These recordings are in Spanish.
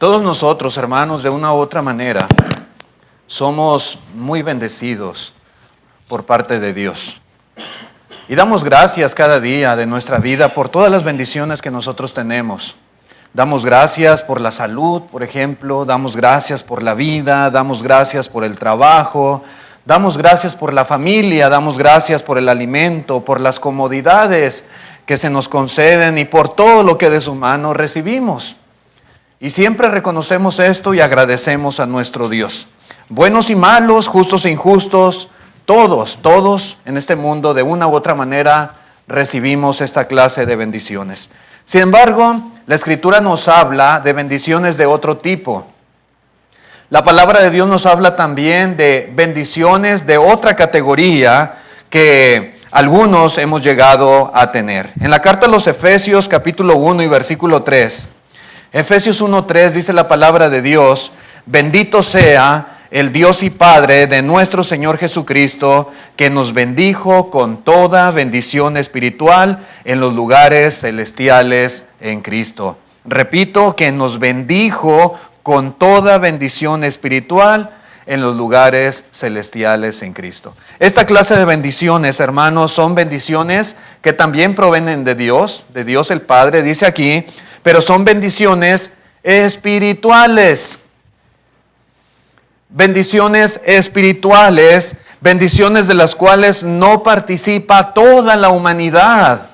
Todos nosotros, hermanos, de una u otra manera, somos muy bendecidos por parte de Dios. Y damos gracias cada día de nuestra vida por todas las bendiciones que nosotros tenemos. Damos gracias por la salud, por ejemplo, damos gracias por la vida, damos gracias por el trabajo, damos gracias por la familia, damos gracias por el alimento, por las comodidades que se nos conceden y por todo lo que de su mano recibimos. Y siempre reconocemos esto y agradecemos a nuestro Dios. Buenos y malos, justos e injustos, todos en este mundo de una u otra manera recibimos esta clase de bendiciones. Sin embargo, la Escritura nos habla de bendiciones de otro tipo. La palabra de Dios nos habla también de bendiciones de otra categoría que algunos hemos llegado a tener. En la carta a los Efesios, capítulo 1 y versículo 3, Efesios 1:3 dice la palabra de Dios: bendito sea el Dios y Padre de nuestro Señor Jesucristo, que nos bendijo con toda bendición espiritual en los lugares celestiales en Cristo. Repito, que nos bendijo con toda bendición espiritual en los lugares celestiales en Cristo. Esta clase de bendiciones, hermanos, son bendiciones que también provienen de Dios el Padre, dice aquí, pero son bendiciones espirituales. Bendiciones espirituales, bendiciones de las cuales no participa toda la humanidad,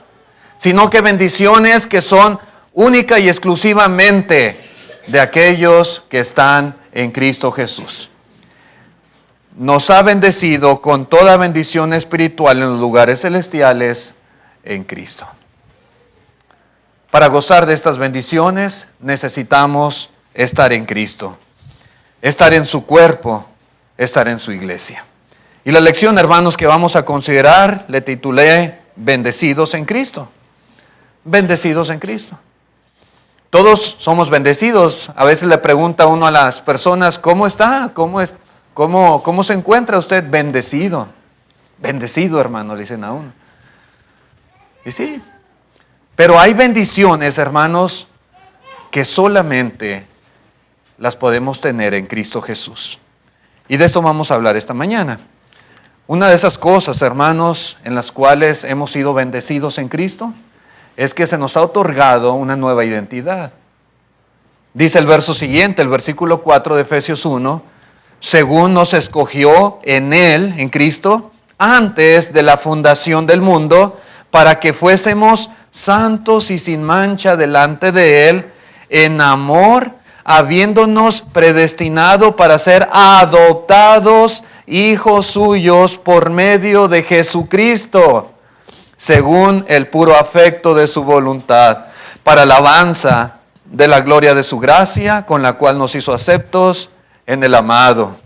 sino que bendiciones que son única y exclusivamente de aquellos que están en Cristo Jesús. Nos ha bendecido con toda bendición espiritual en los lugares celestiales en Cristo. Para gozar de estas bendiciones necesitamos estar en Cristo, estar en su cuerpo, estar en su iglesia. Y la lección, hermanos, que vamos a considerar, le titulé Bendecidos en Cristo. Bendecidos en Cristo. Todos somos bendecidos. A veces le pregunta uno a las personas, ¿cómo está? ¿Cómo se encuentra usted? Bendecido. Bendecido, hermano, le dicen a uno. Y sí. Pero hay bendiciones, hermanos, que solamente las podemos tener en Cristo Jesús. Y de esto vamos a hablar esta mañana. Una de esas cosas, hermanos, en las cuales hemos sido bendecidos en Cristo, es que se nos ha otorgado una nueva identidad. Dice el verso siguiente, el versículo 4 de Efesios 1, según nos escogió en Él, en Cristo, antes de la fundación del mundo, para que fuésemos santos y sin mancha delante de Él, en amor, habiéndonos predestinado para ser adoptados hijos suyos por medio de Jesucristo, según el puro afecto de su voluntad, para alabanza de la gloria de su gracia, con la cual nos hizo aceptos en el amado.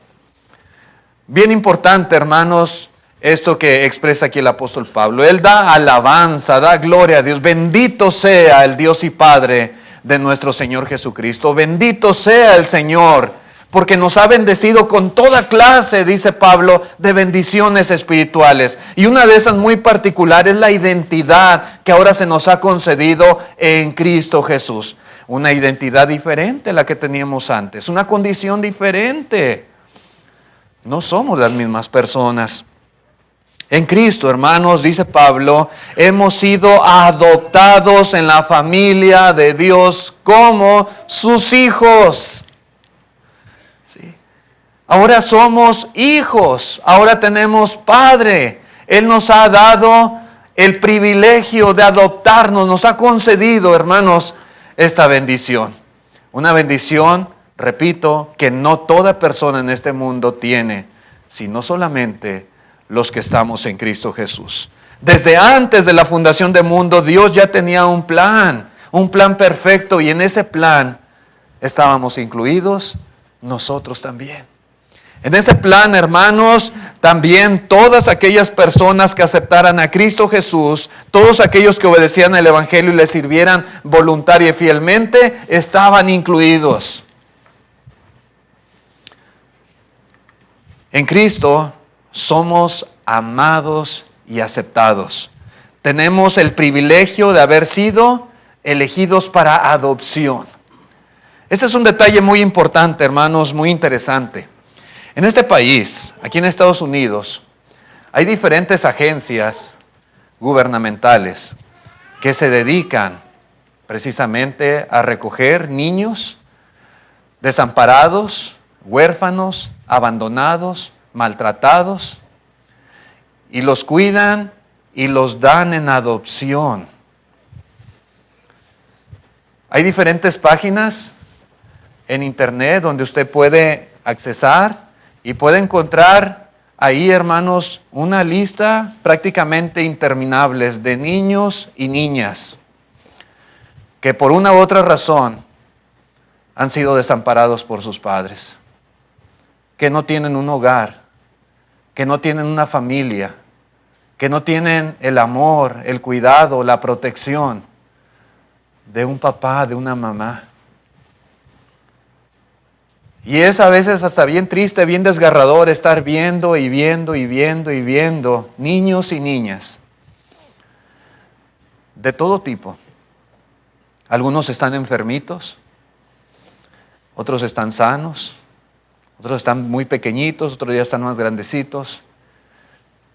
Bien importante, hermanos, esto que expresa aquí el apóstol Pablo. Él da alabanza, da gloria a Dios. Bendito sea el Dios y Padre de nuestro Señor Jesucristo. Bendito sea el Señor, porque nos ha bendecido con toda clase, dice Pablo, de bendiciones espirituales. Y una de esas muy particular es la identidad que ahora se nos ha concedido en Cristo Jesús. Una identidad diferente a la que teníamos antes, una condición diferente. No somos las mismas personas. En Cristo, hermanos, dice Pablo, hemos sido adoptados en la familia de Dios como sus hijos. ¿Sí? Ahora somos hijos, ahora tenemos Padre. Él nos ha dado el privilegio de adoptarnos, nos ha concedido, hermanos, esta bendición. Una bendición, repito, que no toda persona en este mundo tiene, sino solamente los que estamos en Cristo Jesús. Desde antes de la fundación del mundo, Dios ya tenía un plan perfecto, y en ese plan estábamos incluidos nosotros también. En ese plan, hermanos, también todas aquellas personas que aceptaran a Cristo Jesús, todos aquellos que obedecían el Evangelio y le sirvieran voluntaria y fielmente, estaban incluidos. En Cristo somos amados y aceptados. Tenemos el privilegio de haber sido elegidos para adopción. Este es un detalle muy importante, hermanos, muy interesante. En este país, aquí en Estados Unidos, hay diferentes agencias gubernamentales que se dedican precisamente a recoger niños desamparados, huérfanos, abandonados, maltratados, y los cuidan y los dan en adopción. Hay diferentes páginas en internet donde usted puede accesar y puede encontrar ahí, hermanos, una lista prácticamente interminable de niños y niñas que por una u otra razón han sido desamparados por sus padres, que no tienen un hogar, que no tienen una familia, que no tienen el amor, el cuidado, la protección de un papá, de una mamá. Y es a veces hasta bien triste, bien desgarrador estar viendo y viendo y viendo y viendo niños y niñas de todo tipo. Algunos están enfermitos, otros están sanos, otros están muy pequeñitos, otros ya están más grandecitos,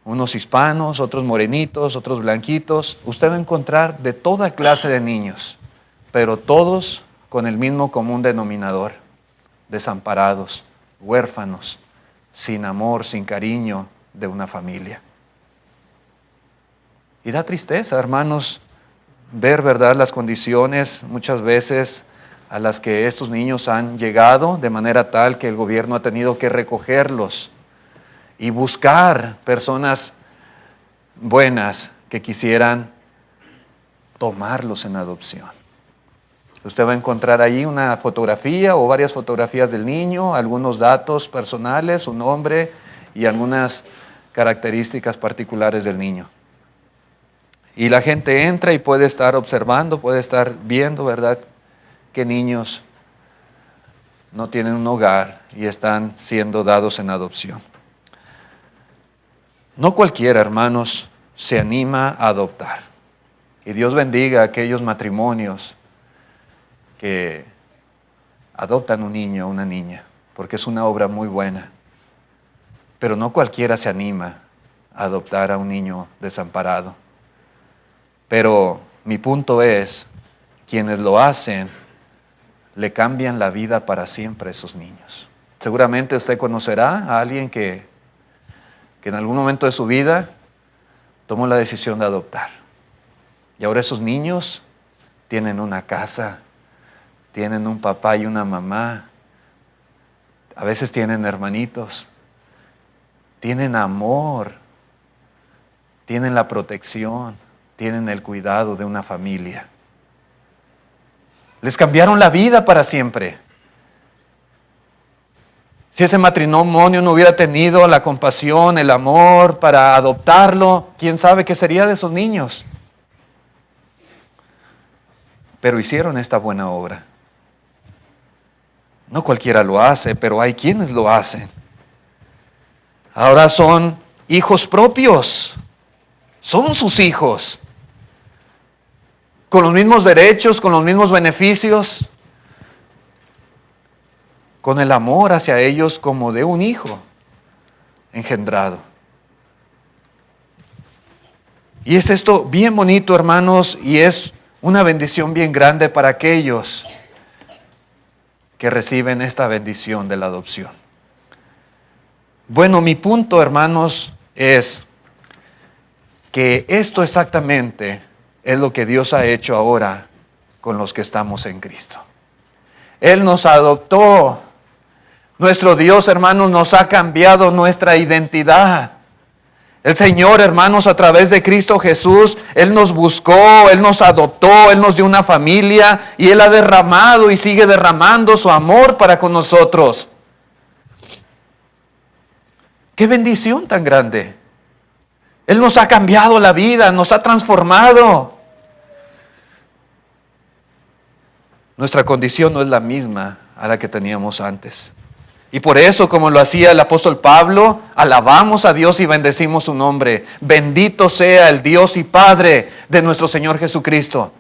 unos hispanos, otros morenitos, otros blanquitos. Usted va a encontrar de toda clase de niños, pero todos con el mismo común denominador: desamparados, huérfanos, sin amor, sin cariño de una familia. Y da tristeza, hermanos, ver, ¿verdad?, las condiciones muchas veces a las que estos niños han llegado, de manera tal que el gobierno ha tenido que recogerlos y buscar personas buenas que quisieran tomarlos en adopción. Usted va a encontrar ahí una fotografía o varias fotografías del niño, algunos datos personales, su nombre y algunas características particulares del niño. Y la gente entra y puede estar observando, puede estar viendo, ¿verdad?, que niños no tienen un hogar y están siendo dados en adopción. No cualquiera, hermanos, se anima a adoptar. Y Dios bendiga a aquellos matrimonios que adoptan un niño o una niña, porque es una obra muy buena. Pero no cualquiera se anima a adoptar a un niño desamparado. Pero mi punto es, quienes lo hacen, le cambian la vida para siempre a esos niños. Seguramente usted conocerá a alguien que en algún momento de su vida tomó la decisión de adoptar. Y ahora esos niños tienen una casa, tienen un papá y una mamá, a veces tienen hermanitos, tienen amor, tienen la protección, tienen el cuidado de una familia. Les cambiaron la vida para siempre. Si ese matrimonio no hubiera tenido la compasión, el amor para adoptarlo, ¿quién sabe qué sería de esos niños? Pero hicieron esta buena obra. No cualquiera lo hace, pero hay quienes lo hacen. Ahora son hijos propios. Son sus hijos. Con los mismos derechos, con los mismos beneficios, con el amor hacia ellos como de un hijo engendrado. Y es esto bien bonito, hermanos, y es una bendición bien grande para aquellos que reciben esta bendición de la adopción. Bueno, mi punto, hermanos, es que esto exactamente es lo que Dios ha hecho ahora con los que estamos en Cristo. Él nos adoptó. Nuestro Dios, hermanos, nos ha cambiado nuestra identidad. El Señor, hermanos, a través de Cristo Jesús, Él nos buscó, Él nos adoptó, Él nos dio una familia y Él ha derramado y sigue derramando su amor para con nosotros. ¡Qué bendición tan grande! Él nos ha cambiado la vida, nos ha transformado. Nuestra condición no es la misma a la que teníamos antes. Y por eso, como lo hacía el apóstol Pablo, alabamos a Dios y bendecimos su nombre. Bendito sea el Dios y Padre de nuestro Señor Jesucristo,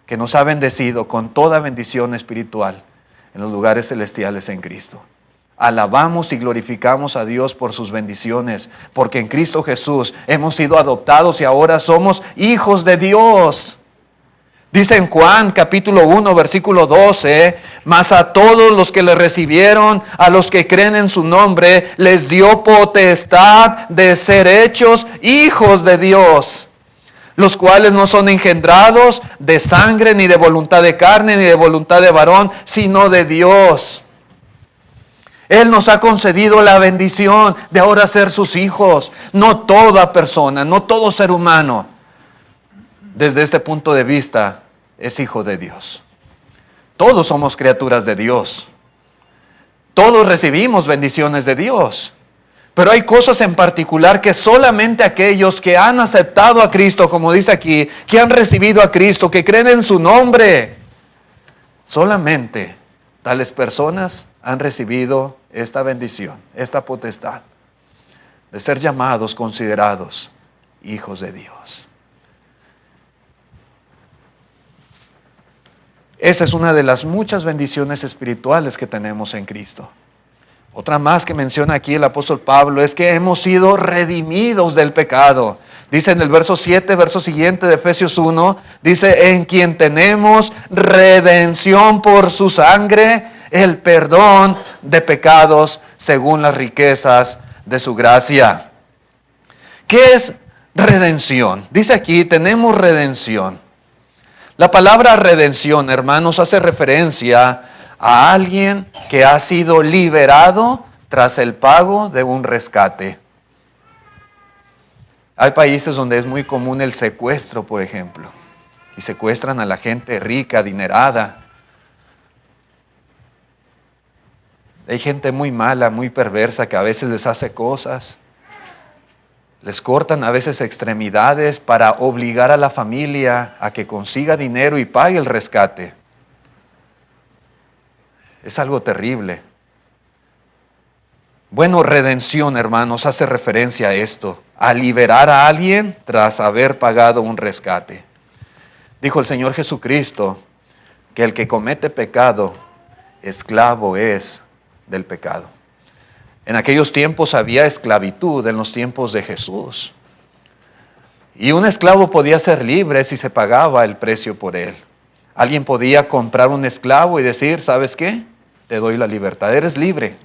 que nos ha bendecido con toda bendición espiritual en los lugares celestiales en Cristo. Alabamos y glorificamos a Dios por sus bendiciones, porque en Cristo Jesús hemos sido adoptados y ahora somos hijos de Dios. Dice en Juan capítulo 1 versículo 12, mas a todos los que le recibieron, a los que creen en su nombre, les dio potestad de ser hechos hijos de Dios, los cuales no son engendrados de sangre, ni de voluntad de carne, ni de voluntad de varón, sino de Dios. Él nos ha concedido la bendición de ahora ser sus hijos. No toda persona, no todo ser humano, desde este punto de vista, es hijo de Dios. Todos somos criaturas de Dios. Todos recibimos bendiciones de Dios. Pero hay cosas en particular que solamente aquellos que han aceptado a Cristo, como dice aquí, que han recibido a Cristo, que creen en su nombre, solamente tales personas han recibido esta bendición, esta potestad de ser llamados, considerados hijos de Dios. Esa es una de las muchas bendiciones espirituales que tenemos en Cristo. Otra más que menciona aquí el apóstol Pablo es que hemos sido redimidos del pecado. Dice en el verso 7, verso siguiente de Efesios 1, dice, en quien tenemos redención por su sangre, el perdón de pecados según las riquezas de su gracia. ¿Qué es redención? Dice aquí, tenemos redención. La palabra redención, hermanos, hace referencia a alguien que ha sido liberado tras el pago de un rescate. Hay países donde es muy común el secuestro, por ejemplo, y secuestran a la gente rica, adinerada. Hay gente muy mala, muy perversa, que a veces les hace cosas. Les cortan a veces extremidades para obligar a la familia a que consiga dinero y pague el rescate. Es algo terrible. Bueno, redención, hermanos, hace referencia a esto, a liberar a alguien tras haber pagado un rescate. Dijo el Señor Jesucristo que el que comete pecado, esclavo es del pecado. En aquellos tiempos había esclavitud, en los tiempos de Jesús. Y un esclavo podía ser libre si se pagaba el precio por él. Alguien podía comprar un esclavo y decir, ¿sabes qué? Te doy la libertad, eres libre.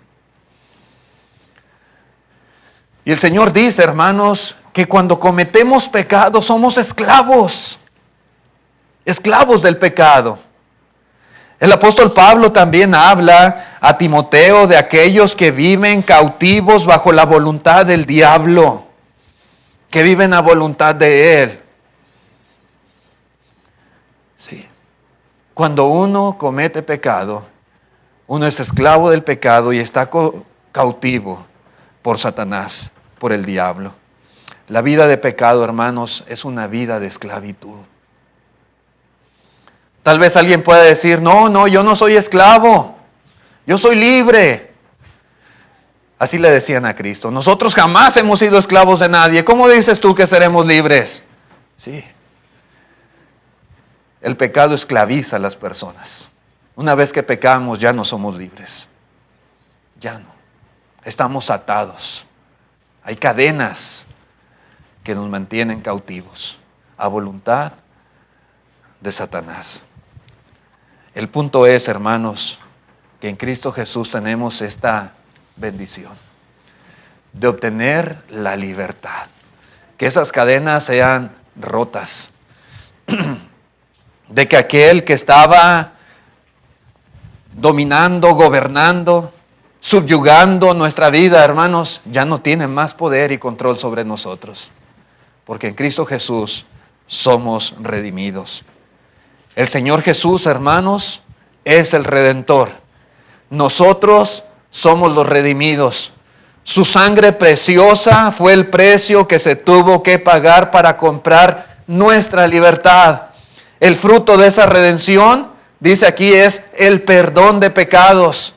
Y el Señor dice, hermanos, que cuando cometemos pecado somos esclavos. Esclavos del pecado. El apóstol Pablo también habla a Timoteo de aquellos que viven cautivos bajo la voluntad del diablo, que viven a voluntad de él. Sí. Cuando uno comete pecado, uno es esclavo del pecado y está cautivo por Satanás, por el diablo. La vida de pecado, hermanos, es una vida de esclavitud. Tal vez alguien pueda decir, no, yo no soy esclavo, yo soy libre. Así le decían a Cristo, nosotros jamás hemos sido esclavos de nadie. ¿Cómo dices tú que seremos libres? Sí. El pecado esclaviza a las personas. Una vez que pecamos ya no somos libres. Ya no. Estamos atados. Hay cadenas que nos mantienen cautivos a voluntad de Satanás. El punto es, hermanos, que en Cristo Jesús tenemos esta bendición de obtener la libertad. Que esas cadenas sean rotas. De que aquel que estaba dominando, gobernando, subyugando nuestra vida, hermanos, ya no tiene más poder y control sobre nosotros. Porque en Cristo Jesús somos redimidos. El Señor Jesús, hermanos, es el Redentor. Nosotros somos los redimidos. Su sangre preciosa fue el precio que se tuvo que pagar para comprar nuestra libertad. El fruto de esa redención, dice aquí, es el perdón de pecados.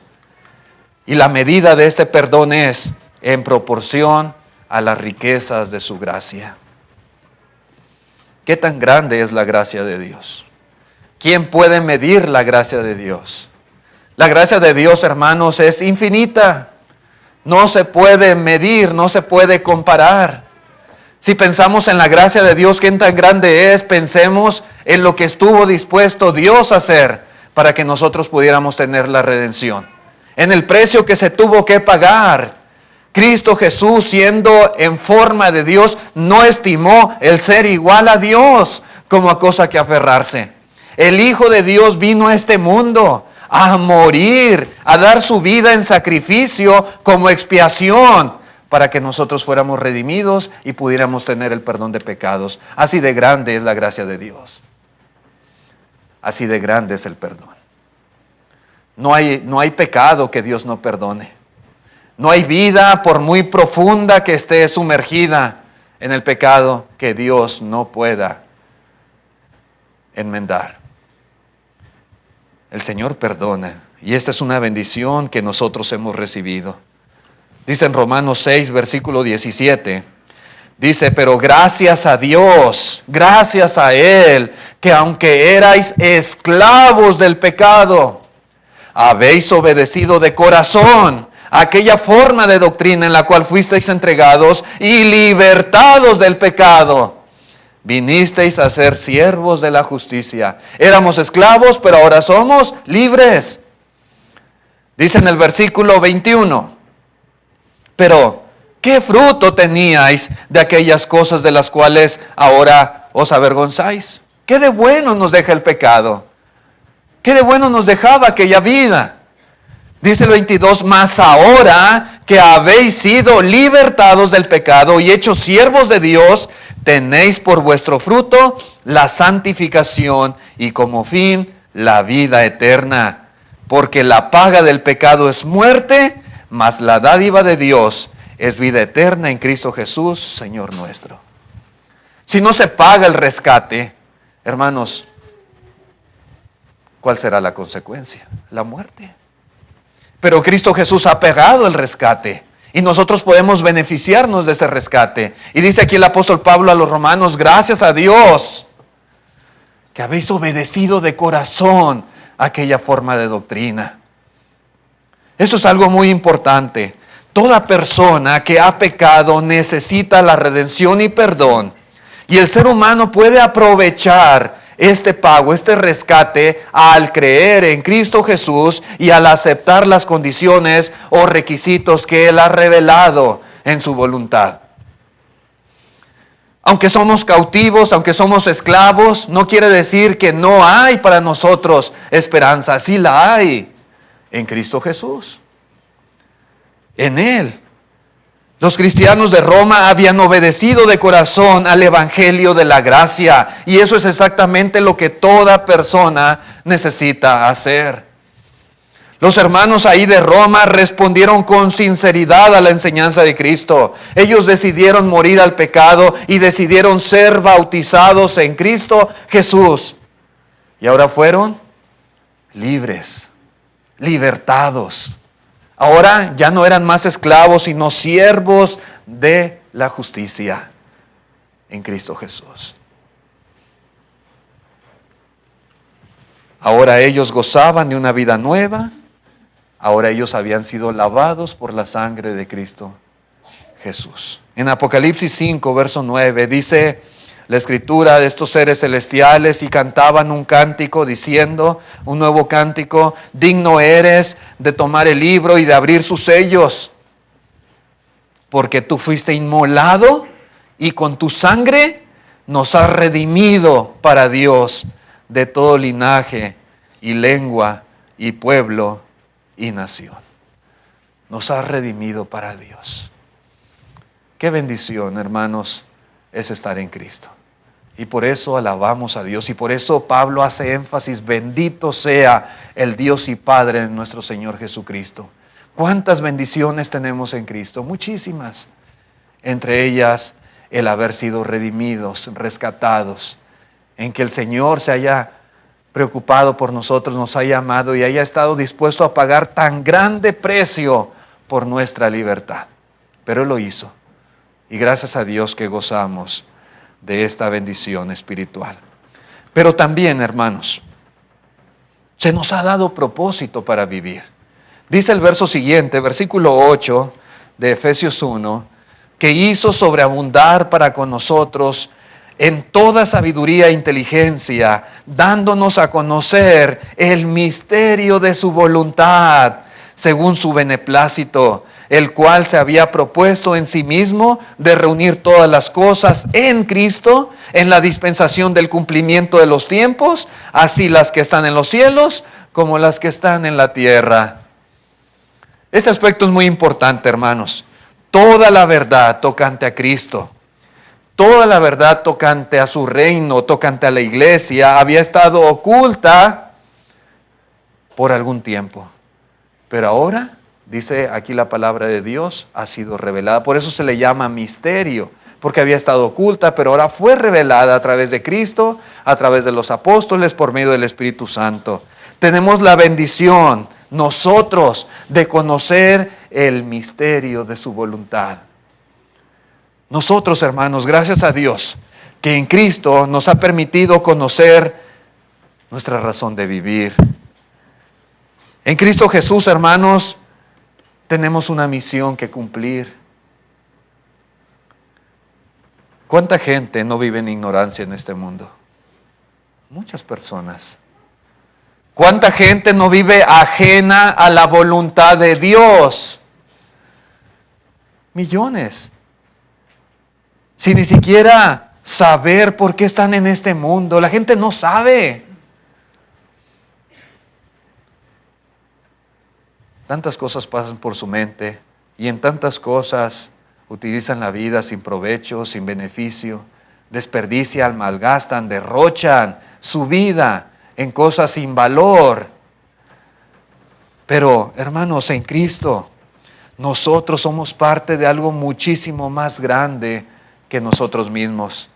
Y la medida de este perdón es en proporción a las riquezas de su gracia. ¿Qué tan grande es la gracia de Dios? ¿Quién puede medir la gracia de Dios? La gracia de Dios, hermanos, es infinita. No se puede medir, no se puede comparar. Si pensamos en la gracia de Dios, ¿qué tan grande es? Pensemos en lo que estuvo dispuesto Dios a hacer para que nosotros pudiéramos tener la redención. En el precio que se tuvo que pagar. Cristo Jesús, siendo en forma de Dios, no estimó el ser igual a Dios como a cosa que aferrarse. El Hijo de Dios vino a este mundo a morir, a dar su vida en sacrificio como expiación para que nosotros fuéramos redimidos y pudiéramos tener el perdón de pecados. Así de grande es la gracia de Dios. Así de grande es el perdón. No hay pecado que Dios no perdone. No hay vida, por muy profunda que esté sumergida en el pecado, que Dios no pueda enmendar. El Señor perdona, y esta es una bendición que nosotros hemos recibido. Dice en Romanos 6, versículo 17, dice, pero gracias a Dios, gracias a Él, que aunque erais esclavos del pecado, habéis obedecido de corazón aquella forma de doctrina en la cual fuisteis entregados y libertados del pecado. Vinisteis a ser siervos de la justicia. Éramos esclavos, pero ahora somos libres. Dice en el versículo 21, pero ¿qué fruto teníais de aquellas cosas de las cuales ahora os avergonzáis? ¿Qué de bueno nos deja el pecado? ¿Qué de bueno nos dejaba aquella vida? Dice el 22, mas ahora que habéis sido libertados del pecado y hechos siervos de Dios, tenéis por vuestro fruto la santificación y como fin la vida eterna. Porque la paga del pecado es muerte, mas la dádiva de Dios es vida eterna en Cristo Jesús, Señor nuestro. Si no se paga el rescate, hermanos, ¿cuál será la consecuencia? La muerte. Pero Cristo Jesús ha pagado el rescate y nosotros podemos beneficiarnos de ese rescate. Y dice aquí el apóstol Pablo a los romanos, gracias a Dios que habéis obedecido de corazón aquella forma de doctrina. Eso es algo muy importante. Toda persona que ha pecado necesita la redención y perdón. Y el ser humano puede aprovechar este pago, este rescate, al creer en Cristo Jesús y al aceptar las condiciones o requisitos que Él ha revelado en su voluntad. Aunque somos cautivos, aunque somos esclavos, no quiere decir que no hay para nosotros esperanza. Sí la hay en Cristo Jesús. En Él. Los cristianos de Roma habían obedecido de corazón al evangelio de la gracia. Y eso es exactamente lo que toda persona necesita hacer. Los hermanos ahí de Roma respondieron con sinceridad a la enseñanza de Cristo. Ellos decidieron morir al pecado y decidieron ser bautizados en Cristo Jesús. Y ahora fueron libres, libertados. Ahora ya no eran más esclavos, sino siervos de la justicia en Cristo Jesús. Ahora ellos gozaban de una vida nueva. Ahora ellos habían sido lavados por la sangre de Cristo Jesús. En Apocalipsis 5, verso 9, dice la escritura de estos seres celestiales y cantaban un cántico diciendo, un nuevo cántico, digno eres de tomar el libro y de abrir sus sellos, porque tú fuiste inmolado y con tu sangre nos has redimido para Dios de todo linaje y lengua y pueblo y nación. Nos has redimido para Dios. Qué bendición, hermanos, es estar en Cristo. Y por eso alabamos a Dios. Y por eso Pablo hace énfasis, bendito sea el Dios y Padre de nuestro Señor Jesucristo. ¿Cuántas bendiciones tenemos en Cristo? Muchísimas. Entre ellas, el haber sido redimidos, rescatados. En que el Señor se haya preocupado por nosotros, nos haya amado y haya estado dispuesto a pagar tan grande precio por nuestra libertad. Pero Él lo hizo. Y gracias a Dios que gozamos de esta bendición espiritual. Pero también, hermanos, Se nos ha dado propósito para vivir. Dice el verso siguiente, versículo 8 de Efesios 1, que hizo sobreabundar para con nosotros en toda sabiduría e inteligencia, dándonos a conocer el misterio de su voluntad, según su beneplácito, el cual se había propuesto en sí mismo de reunir todas las cosas en Cristo, en la dispensación del cumplimiento de los tiempos, así las que están en los cielos como las que están en la tierra. Este aspecto es muy importante, hermanos. Toda la verdad tocante a Cristo, toda la verdad tocante a su reino, tocante a la iglesia, había estado oculta por algún tiempo. Pero ahora, dice aquí la palabra de Dios, ha sido revelada. Por eso se le llama misterio, porque había estado oculta, pero ahora fue revelada a través de Cristo, a través de los apóstoles, por medio del Espíritu Santo. Tenemos la bendición, nosotros, de conocer el misterio de su voluntad. Nosotros, hermanos, gracias a Dios, que en Cristo nos ha permitido conocer nuestra razón de vivir. En Cristo Jesús, hermanos, tenemos una misión que cumplir. ¿Cuánta gente no vive en ignorancia en este mundo? Muchas personas. ¿Cuánta gente no vive ajena a la voluntad de Dios? Millones. Sin ni siquiera saber por qué están en este mundo. La gente no sabe. Tantas cosas pasan por su mente y en tantas cosas utilizan la vida sin provecho, sin beneficio, desperdician, malgastan, derrochan su vida en cosas sin valor. Pero, hermanos, en Cristo, nosotros somos parte de algo muchísimo más grande que nosotros mismos.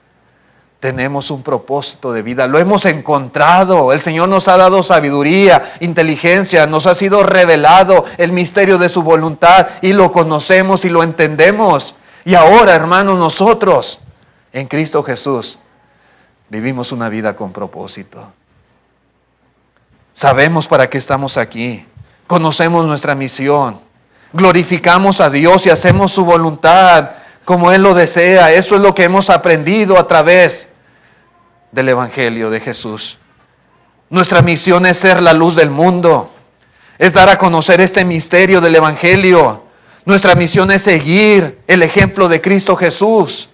Tenemos un propósito de vida, lo hemos encontrado. El Señor nos ha dado sabiduría, inteligencia, nos ha sido revelado el misterio de su voluntad y lo conocemos y lo entendemos. Y ahora, hermanos, nosotros en Cristo Jesús vivimos una vida con propósito. Sabemos para qué estamos aquí, conocemos nuestra misión, glorificamos a Dios y hacemos su voluntad como Él lo desea. Esto es lo que hemos aprendido a través del Evangelio de Jesús. Nuestra misión es ser la luz del mundo, es dar a conocer este misterio del Evangelio. Nuestra misión es seguir el ejemplo de Cristo Jesús.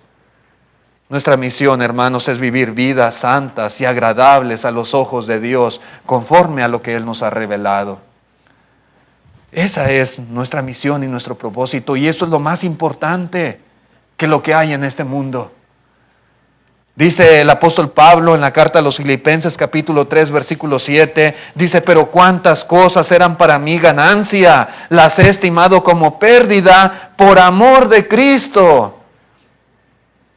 Nuestra misión, hermanos, es vivir vidas santas y agradables a los ojos de Dios, conforme a lo que Él nos ha revelado. Esa es nuestra misión y nuestro propósito, y esto es lo más importante que lo que hay en este mundo. Dice el apóstol Pablo en la carta a los Filipenses capítulo 3 versículo 7, dice: pero cuántas cosas eran para mí ganancia, las he estimado como pérdida por amor de Cristo.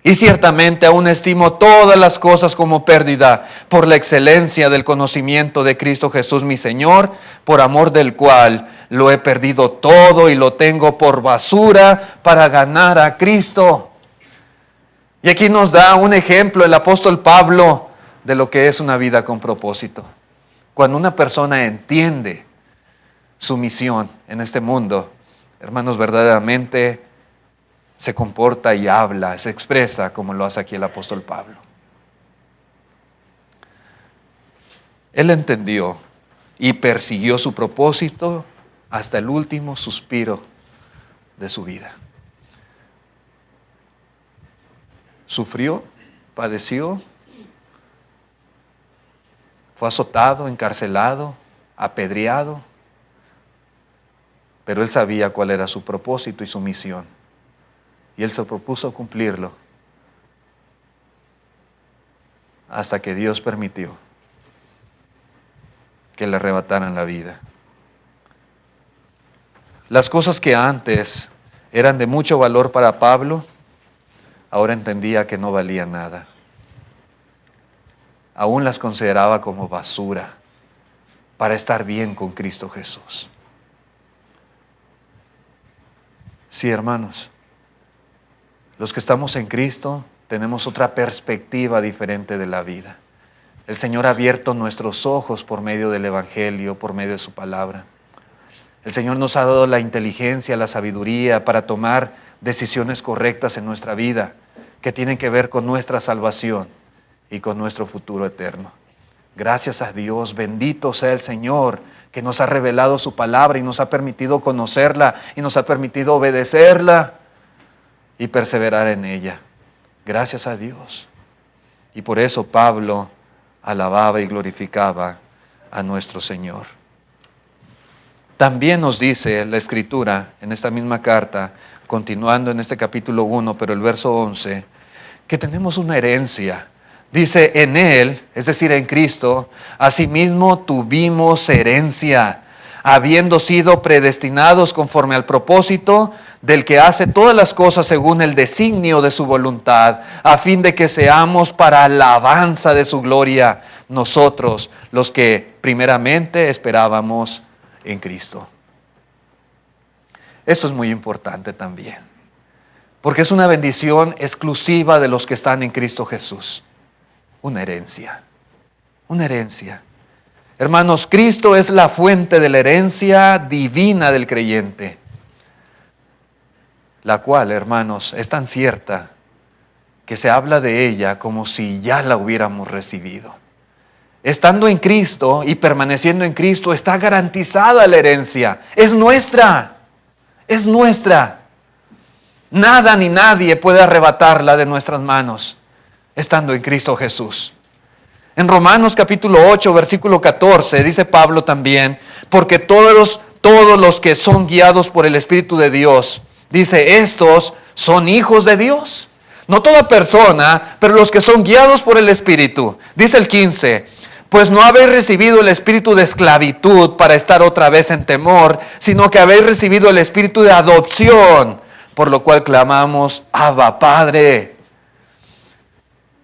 Y ciertamente aún estimo todas las cosas como pérdida por la excelencia del conocimiento de Cristo Jesús mi Señor, por amor del cual lo he perdido todo y lo tengo por basura para ganar a Cristo. Y aquí nos da un ejemplo el apóstol Pablo de lo que es una vida con propósito. Cuando una persona entiende su misión en este mundo, hermanos, verdaderamente se comporta y habla, se expresa como lo hace aquí el apóstol Pablo. Él entendió y persiguió su propósito hasta el último suspiro de su vida. Sufrió, padeció, fue azotado, encarcelado, apedreado, pero él sabía cuál era su propósito y su misión. Y él se propuso cumplirlo hasta que Dios permitió que le arrebataran la vida. Las cosas que antes eran de mucho valor para Pablo, ahora entendía que no valían nada. Aún las consideraba como basura para estar bien con Cristo Jesús. Sí, hermanos, los que estamos en Cristo tenemos otra perspectiva diferente de la vida. El Señor ha abierto nuestros ojos por medio del Evangelio, por medio de su palabra. El Señor nos ha dado la inteligencia, la sabiduría para tomar decisiones correctas en nuestra vida que tienen que ver con nuestra salvación y con nuestro futuro eterno. Gracias a Dios, bendito sea el Señor que nos ha revelado su palabra y nos ha permitido conocerla y nos ha permitido obedecerla y perseverar en ella. Gracias a Dios. Y por eso Pablo alababa y glorificaba a nuestro Señor. También nos dice la Escritura en esta misma carta, continuando en este capítulo 1, pero el verso 11, que tenemos una herencia. Dice, en Él, es decir, en Cristo, asimismo tuvimos herencia, habiendo sido predestinados conforme al propósito del que hace todas las cosas según el designio de su voluntad, a fin de que seamos para alabanza de su gloria, nosotros los que primeramente esperábamos en Cristo. Esto es muy importante también, porque es una bendición exclusiva de los que están en Cristo Jesús. Una herencia, una herencia. Hermanos, Cristo es la fuente de la herencia divina del creyente, la cual, hermanos, es tan cierta que se habla de ella como si ya la hubiéramos recibido. Estando en Cristo y permaneciendo en Cristo, está garantizada la herencia. Es nuestra, es nuestra. Nada ni nadie puede arrebatarla de nuestras manos, estando en Cristo Jesús. En Romanos capítulo 8, versículo 14, dice Pablo también, porque todos los que son guiados por el Espíritu de Dios, dice, estos son hijos de Dios. No toda persona, pero los que son guiados por el Espíritu. Dice el 15, pues no habéis recibido el espíritu de esclavitud para estar otra vez en temor, sino que habéis recibido el espíritu de adopción, por lo cual clamamos, Abba, Padre.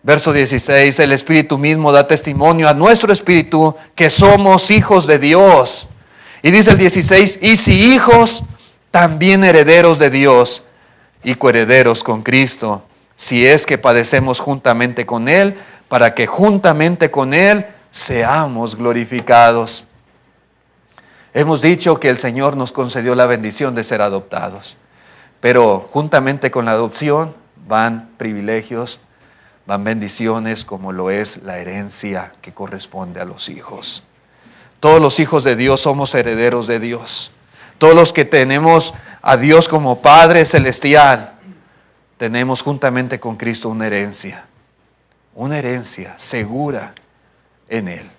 Verso 16, el Espíritu mismo da testimonio a nuestro espíritu que somos hijos de Dios. Y dice el 16, y si hijos, también herederos de Dios y coherederos con Cristo, si es que padecemos juntamente con Él, para que juntamente con Él seamos glorificados. Hemos dicho que el Señor nos concedió la bendición de ser adoptados, pero juntamente con la adopción van privilegios, van bendiciones como lo es la herencia que corresponde a los hijos. Todos los hijos de Dios somos herederos de Dios. Todos los que tenemos a Dios como Padre Celestial, tenemos juntamente con Cristo una herencia segura en Él.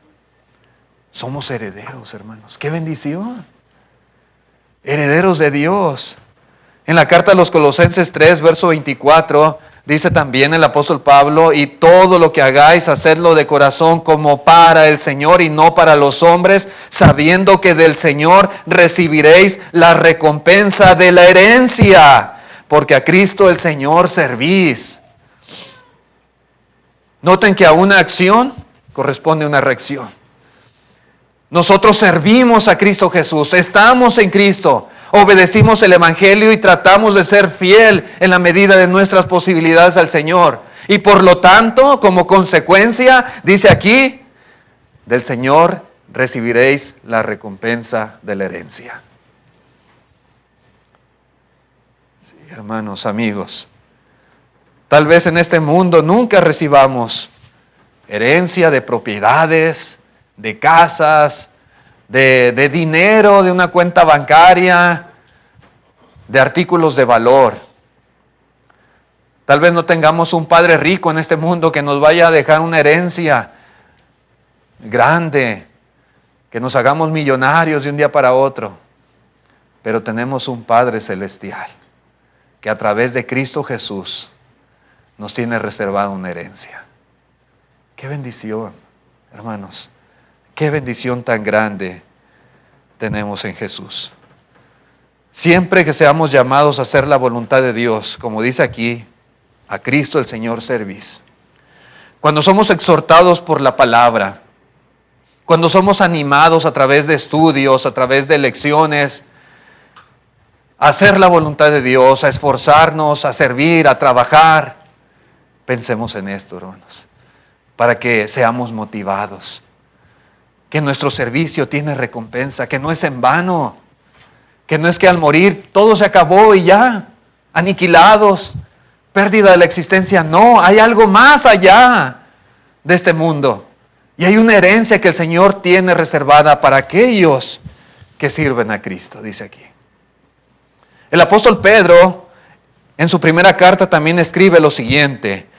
Somos herederos, hermanos. ¡Qué bendición! Herederos de Dios. En la carta a los Colosenses 3, verso 24, dice también el apóstol Pablo, y todo lo que hagáis, hacedlo de corazón como para el Señor y no para los hombres, sabiendo que del Señor recibiréis la recompensa de la herencia, porque a Cristo el Señor servís. Noten que a una acción corresponde una reacción. Nosotros servimos a Cristo Jesús, estamos en Cristo, obedecimos el Evangelio y tratamos de ser fiel en la medida de nuestras posibilidades al Señor. Y por lo tanto, como consecuencia, dice aquí, del Señor recibiréis la recompensa de la herencia. Sí, hermanos, amigos, tal vez en este mundo nunca recibamos herencia de propiedades, de casas, de dinero, de una cuenta bancaria, de artículos de valor. Tal vez no tengamos un padre rico en este mundo que nos vaya a dejar una herencia grande, que nos hagamos millonarios de un día para otro. Pero tenemos un Padre Celestial que a través de Cristo Jesús nos tiene reservada una herencia. ¡Qué bendición, hermanos! ¡Qué bendición tan grande tenemos en Jesús! Siempre que seamos llamados a hacer la voluntad de Dios, como dice aquí, a Cristo el Señor servís. Cuando somos exhortados por la palabra, cuando somos animados a través de estudios, a través de lecciones, a hacer la voluntad de Dios, a esforzarnos, a servir, a trabajar, pensemos en esto, hermanos. para que seamos motivados. Que nuestro servicio tiene recompensa, que no es en vano, que no es que al morir todo se acabó y ya, aniquilados, pérdida de la existencia. No, hay algo más allá de este mundo. Y hay una herencia que el Señor tiene reservada para aquellos que sirven a Cristo, dice aquí. El apóstol Pedro, en su primera carta también escribe lo siguiente.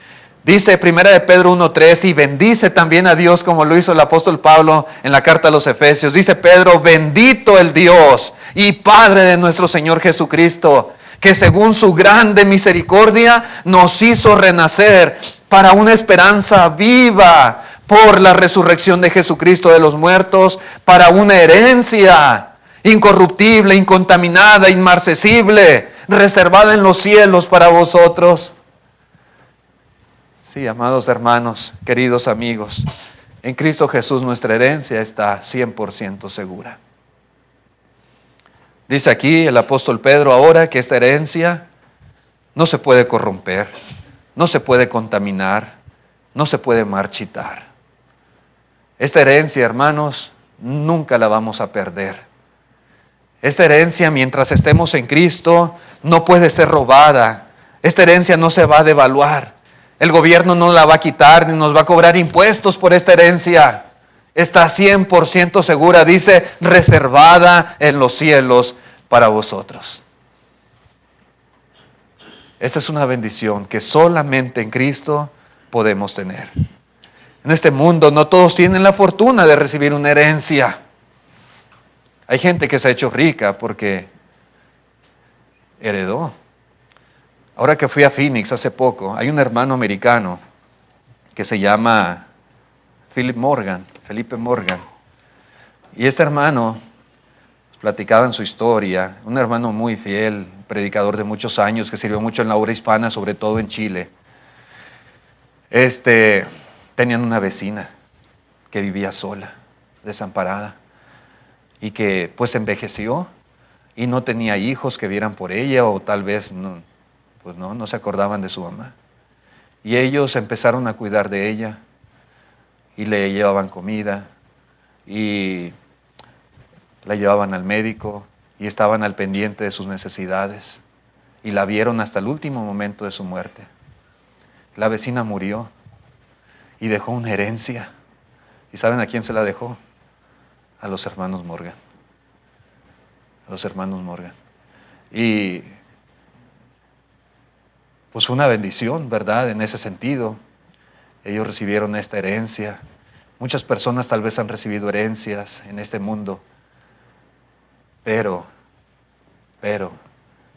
Dice 1 de Pedro 1:3, y bendice también a Dios como lo hizo el apóstol Pablo en la carta a los Efesios. Dice Pedro, bendito el Dios y Padre de nuestro Señor Jesucristo, que según su grande misericordia nos hizo renacer para una esperanza viva por la resurrección de Jesucristo de los muertos, para una herencia incorruptible, incontaminada, inmarcesible, reservada en los cielos para vosotros. Sí, amados hermanos, queridos amigos, en Cristo Jesús nuestra herencia está 100% segura. Dice aquí el apóstol Pedro ahora que esta herencia no se puede corromper, no se puede contaminar, no se puede marchitar. Esta herencia, hermanos, nunca la vamos a perder. Esta herencia, mientras estemos en Cristo, no puede ser robada. Esta herencia no se va a devaluar. El gobierno no la va a quitar ni nos va a cobrar impuestos por esta herencia. Está 100% segura, dice, reservada en los cielos para vosotros. Esta es una bendición que solamente en Cristo podemos tener. En este mundo no todos tienen la fortuna de recibir una herencia. Hay gente que se ha hecho rica porque heredó. Ahora que fui a Phoenix hace poco, hay un hermano americano que se llama Felipe Morgan. Y este hermano platicaba en su historia, un hermano muy fiel, predicador de muchos años, que sirvió mucho en la obra hispana, sobre todo en Chile. Tenían una vecina que vivía sola, desamparada, y que pues envejeció y no tenía hijos que vieran por ella, o tal vez no se acordaban de su mamá. Y ellos empezaron a cuidar de ella y le llevaban comida y la llevaban al médico y estaban al pendiente de sus necesidades y la vieron hasta el último momento de su muerte. La vecina murió y dejó una herencia. ¿Y saben a quién se la dejó? A los hermanos Morgan. A los hermanos Morgan. Y pues una bendición, ¿verdad? En ese sentido, ellos recibieron esta herencia. Muchas personas tal vez han recibido herencias en este mundo, pero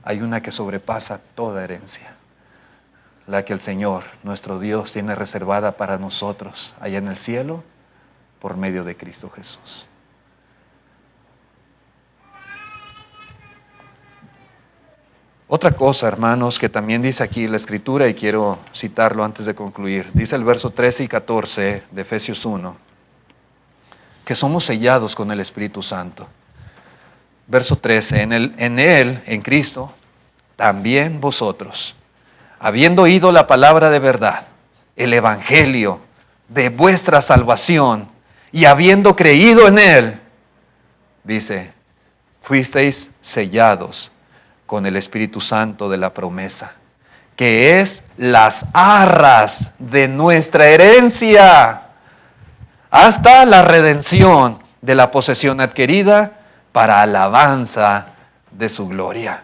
hay una que sobrepasa toda herencia, la que el Señor, nuestro Dios, tiene reservada para nosotros allá en el cielo por medio de Cristo Jesús. Otra cosa, hermanos, que también dice aquí la Escritura, y quiero citarlo antes de concluir. Dice el verso 13 y 14 de Efesios 1, que somos sellados con el Espíritu Santo. Verso 13, en Él, en Cristo, también vosotros, habiendo oído la palabra de verdad, el Evangelio de vuestra salvación, y habiendo creído en Él, dice, fuisteis sellados con el Espíritu Santo de la promesa, que es las arras de nuestra herencia, hasta la redención de la posesión adquirida para alabanza de su gloria.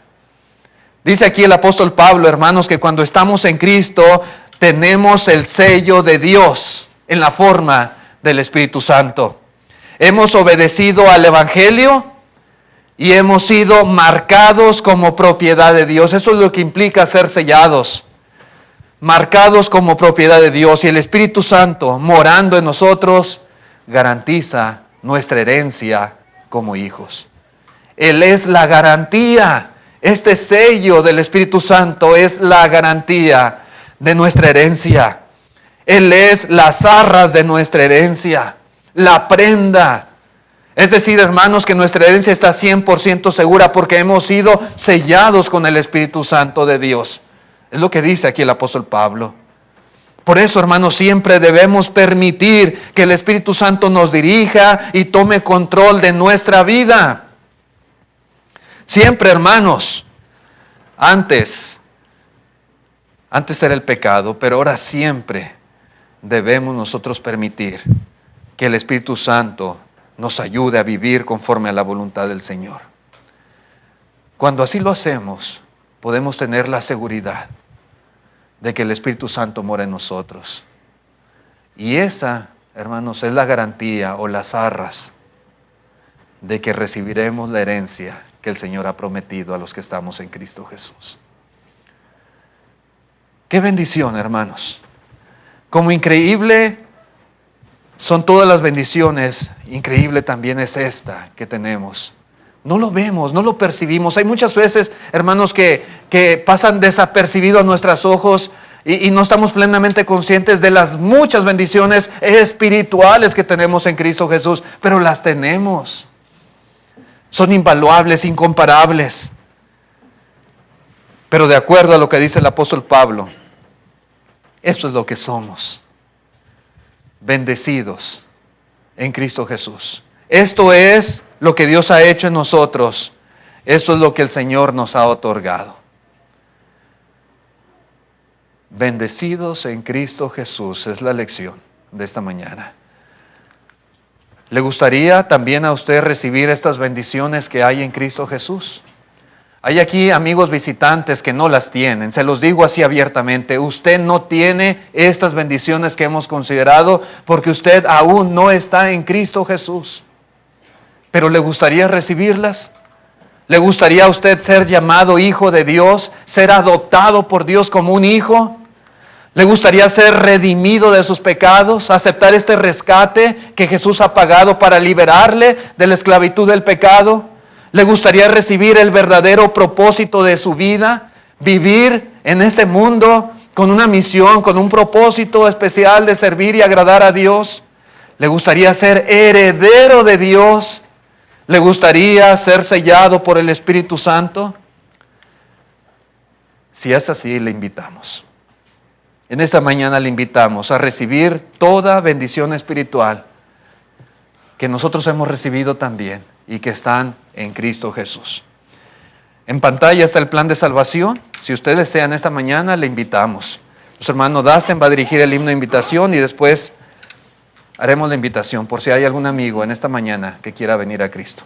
Dice aquí el apóstol Pablo, hermanos, que cuando estamos en Cristo tenemos el sello de Dios en la forma del Espíritu Santo. Hemos obedecido al Evangelio y hemos sido marcados como propiedad de Dios. Eso es lo que implica ser sellados, marcados como propiedad de Dios. Y el Espíritu Santo, morando en nosotros, garantiza nuestra herencia como hijos. Él es la garantía. Este sello del Espíritu Santo es la garantía de nuestra herencia. Él es las arras de nuestra herencia, la prenda. Es decir, hermanos, que nuestra herencia está 100% segura porque hemos sido sellados con el Espíritu Santo de Dios. Es lo que dice aquí el apóstol Pablo. Por eso, hermanos, siempre debemos permitir que el Espíritu Santo nos dirija y tome control de nuestra vida. Siempre, hermanos, antes era el pecado, pero ahora siempre debemos nosotros permitir que el Espíritu Santo nos ayude a vivir conforme a la voluntad del Señor. Cuando así lo hacemos, podemos tener la seguridad de que el Espíritu Santo mora en nosotros. Y esa, hermanos, es la garantía o las arras de que recibiremos la herencia que el Señor ha prometido a los que estamos en Cristo Jesús. ¡Qué bendición, hermanos! Como increíble son todas las bendiciones, increíble también es esta que tenemos. No lo vemos, no lo percibimos. Hay muchas veces, hermanos, que pasan desapercibidos a nuestros ojos y no estamos plenamente conscientes de las muchas bendiciones espirituales que tenemos en Cristo Jesús, pero las tenemos. Son invaluables, incomparables. Pero de acuerdo a lo que dice el apóstol Pablo, esto es lo que somos, bendecidos en Cristo Jesús. Esto es lo que Dios ha hecho en nosotros. Esto es lo que el Señor nos ha otorgado. Bendecidos en Cristo Jesús es la lección de esta mañana. ¿Le gustaría también a usted recibir estas bendiciones que hay en Cristo Jesús? Hay aquí amigos visitantes que no las tienen. Se los digo así abiertamente. Usted no tiene estas bendiciones que hemos considerado porque usted aún no está en Cristo Jesús. ¿Pero le gustaría recibirlas? ¿Le gustaría a usted ser llamado hijo de Dios? ¿Ser adoptado por Dios como un hijo? ¿Le gustaría ser redimido de sus pecados? ¿Aceptar este rescate que Jesús ha pagado para liberarle de la esclavitud del pecado? ¿Le gustaría recibir el verdadero propósito de su vida? Vivir en este mundo con una misión, con un propósito especial de servir y agradar a Dios. ¿Le gustaría ser heredero de Dios? ¿Le gustaría ser sellado por el Espíritu Santo? Si es así, le invitamos. En esta mañana le invitamos a recibir toda bendición espiritual que nosotros hemos recibido también y que están en Cristo Jesús. En pantalla está el plan de salvación. Si usted desea en esta mañana, le invitamos. Nuestro hermano Dasten va a dirigir el himno de invitación y después haremos la invitación por si hay algún amigo en esta mañana que quiera venir a Cristo.